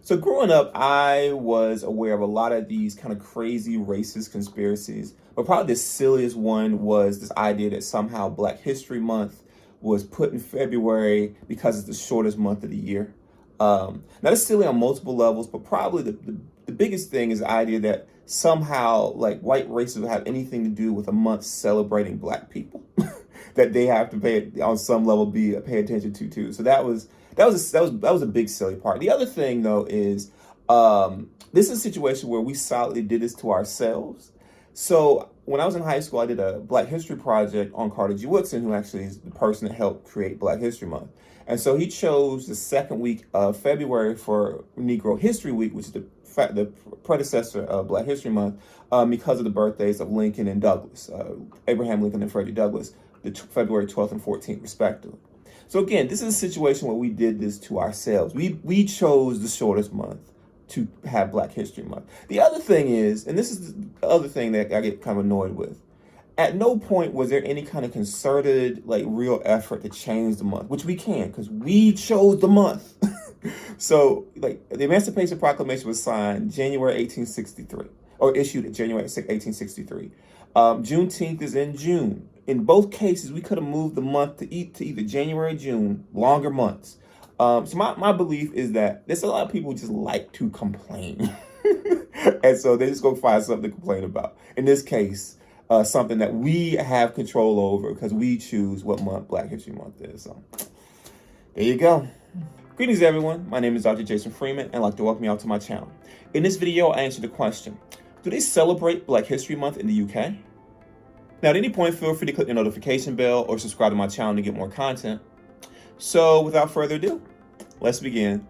So growing up, I was aware of a lot of these kind of crazy racist conspiracies, but probably the silliest one was this idea that somehow Black History Month was put in February because it's the shortest month of the year. Now that's silly on multiple levels, but probably the biggest thing is the idea that somehow like white racists would have anything to do with a month celebrating Black people that they have to pay on some level pay attention to too. So that was a big silly part. The other thing though is this is a situation where we solidly did this to ourselves. So when I was in high school, I did a Black History project on Carter G. Woodson, who actually is the person that helped create Black History Month. And so he chose the second week of February for Negro History Week, which is the predecessor of Black History Month, because of the birthdays of Lincoln and Douglas, Abraham Lincoln and Frederick Douglass, February 12th and 14th, respectively. So again, this is a situation where we did this to ourselves. We chose the shortest month to have Black History Month. The other thing is, and this is the other thing that I get kind of annoyed with, at no point was there any kind of concerted, like real effort to change the month, which we can, because we chose the month. So like the Emancipation Proclamation was signed January 1863, or issued January 1863. Juneteenth is in June. In both cases, we could have moved the month to either January, June, longer months. So my belief is that there's a lot of people who just like to complain. And so they just go find something to complain about. In this case, something that we have control over because we choose what month Black History Month is. So there you go. Greetings, everyone. My name is Dr. Jason Freeman, and I'd like to welcome you all to my channel. In this video, I answer the question, do they celebrate Black History Month in the UK? Now, at any point, feel free to click the notification bell or subscribe to my channel to get more content. So, without further ado, let's begin.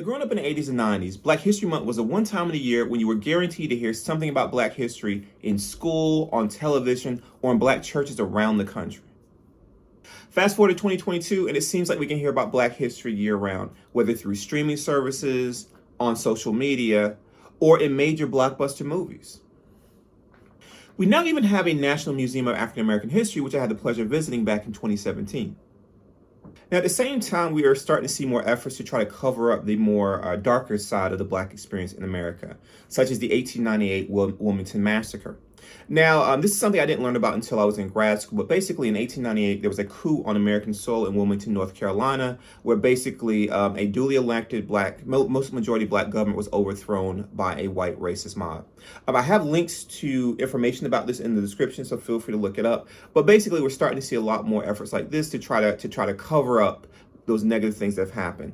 Growing up in the 80s and 90s, Black History Month was a one time of the year when you were guaranteed to hear something about Black history in school, on television, or in Black churches around the country. Fast forward to 2022, and it seems like we can hear about Black history year-round, whether through streaming services, on social media, or in major blockbuster movies. We now even have a National Museum of African American History, which I had the pleasure of visiting back in 2017. Now, at the same time, we are starting to see more efforts to try to cover up the more darker side of the Black experience in America, such as the 1898 Wilmington Massacre. Now, this is something I didn't learn about until I was in grad school, but basically in 1898, there was a coup on American soil in Wilmington, North Carolina, where basically a duly elected most majority Black government was overthrown by a white racist mob. I have links to information about this in the description, so feel free to look it up. But basically, we're starting to see a lot more efforts like this to try to cover up those negative things that have happened,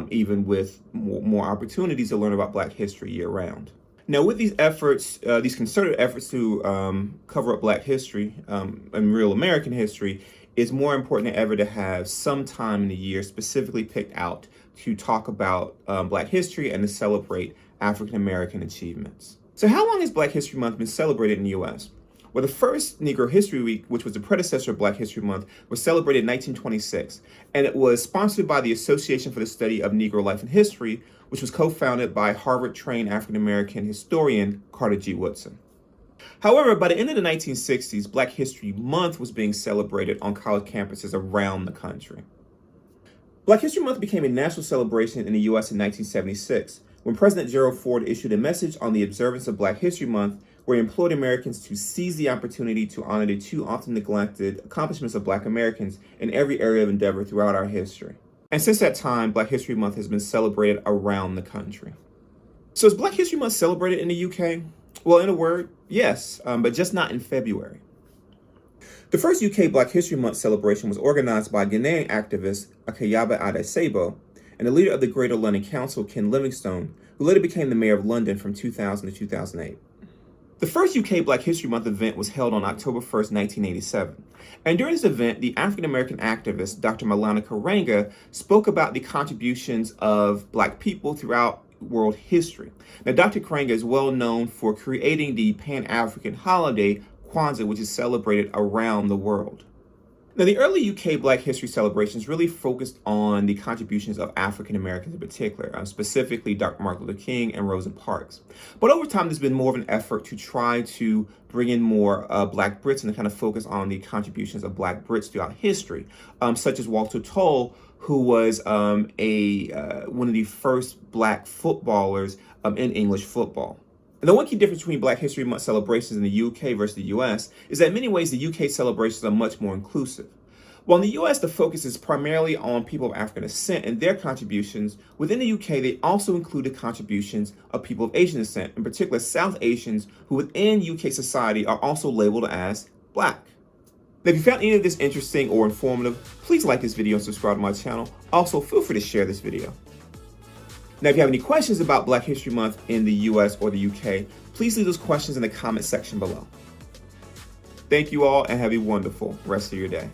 even with more opportunities to learn about Black history year-round. Now, with these efforts, these concerted efforts to cover up Black history and real American history, it's more important than ever to have some time in the year specifically picked out to talk about Black history and to celebrate African American achievements. So how long has Black History Month been celebrated in the U.S.? Well, the first Negro History Week, which was the predecessor of Black History Month, was celebrated in 1926, and it was sponsored by the Association for the Study of Negro Life and History, which was co-founded by Harvard-trained African-American historian Carter G. Woodson. However, by the end of the 1960s, Black History Month was being celebrated on college campuses around the country. Black History Month became a national celebration in the U.S. in 1976, when President Gerald Ford issued a message on the observance of Black History Month, where he implored Americans to seize the opportunity to honor the too often neglected accomplishments of Black Americans in every area of endeavor throughout our history. And since that time, Black History Month has been celebrated around the country. So is Black History Month celebrated in the UK? Well, in a word, yes, but just not in February. The first UK Black History Month celebration was organized by Ghanaian activist Addai-Sebo and the leader of the Greater London Council, Ken Livingstone, who later became the mayor of London from 2000 to 2008. The first UK Black History Month event was held on October 1st, 1987. And during this event, the African-American activist, Dr. Maulana Karenga, spoke about the contributions of Black people throughout world history. Now, Dr. Karenga is well known for creating the Pan-African holiday, Kwanzaa, which is celebrated around the world. Now, the early UK Black History celebrations really focused on the contributions of African Americans in particular, specifically Dr. Martin Luther King and Rosa Parks. But over time, there's been more of an effort to try to bring in more Black Brits and to kind of focus on the contributions of Black Brits throughout history, such as Walter Tull, who was one of the first Black footballers in English football. And the one key difference between Black History Month celebrations in the UK versus the US is that in many ways the UK celebrations are much more inclusive. While in the US the focus is primarily on people of African descent and their contributions, within the UK they also included contributions of people of Asian descent, in particular South Asians who within UK society are also labeled as Black. Now, if you found any of this interesting or informative, please like this video and subscribe to my channel. Also, feel free to share this video. Now, if you have any questions about Black History Month in the US or the UK, please leave those questions in the comment section below. Thank you all and have a wonderful rest of your day.